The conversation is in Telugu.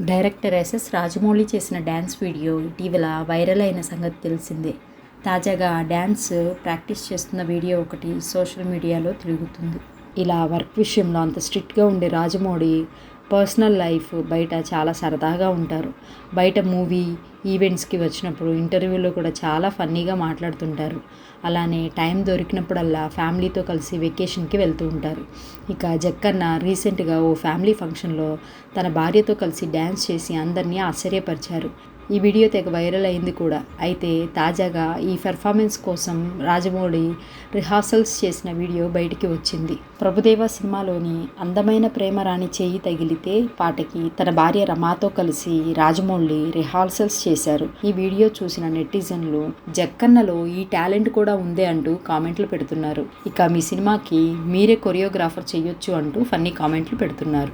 డైరెక్టర్ ఎస్ఎస్ రాజమౌళి చేసిన డ్యాన్స్ వీడియో ఇటీవల వైరల్ అయిన సంగతి తెలిసిందే. తాజాగా డ్యాన్స్ ప్రాక్టీస్ చేస్తున్న వీడియో ఒకటి సోషల్ మీడియాలో తిరుగుతుంది. ఇలా వర్క్ విషయంలో అంత స్ట్రిక్ట్గా ఉండే రాజమౌళి పర్సనల్ లైఫ్ బయట చాలా సరదాగా ఉంటారు. బయట మూవీ ఈవెంట్స్కి వచ్చినప్పుడు ఇంటర్వ్యూలో కూడా చాలా ఫన్నీగా మాట్లాడుతుంటారు. అలానే టైం దొరికినప్పుడల్లా ఫ్యామిలీతో కలిసి వెకేషన్కి వెళ్తూ ఉంటారు. ఇక జక్కన్న రీసెంట్గా ఓ ఫ్యామిలీ ఫంక్షన్లో తన భార్యతో కలిసి డ్యాన్స్ చేసి అందరినీ ఆశ్చర్యపరిచారు. ఈ వీడియో తెగ వైరల్ అయింది కూడా. అయితే తాజాగా ఈ పెర్ఫార్మెన్స్ కోసం రాజమౌళి రిహార్సల్స్ చేసిన వీడియో బయటికి వచ్చింది. ప్రభుదేవ సినిమాలోని అందమైన ప్రేమ రాణి చేయి తగిలితే పాటకి తన భార్య రమాతో కలిసి రాజమౌళి రిహార్సల్స్ చేశారు. ఈ వీడియో చూసిన నెటిజన్లు జక్కన్నలో ఈ టాలెంట్ కూడా ఉందే అంటూ కామెంట్లు పెడుతున్నారు. ఇక మీ సినిమాకి మీరే కొరియోగ్రాఫర్ చేయొచ్చు అంటూ ఫన్నీ కామెంట్లు పెడుతున్నారు.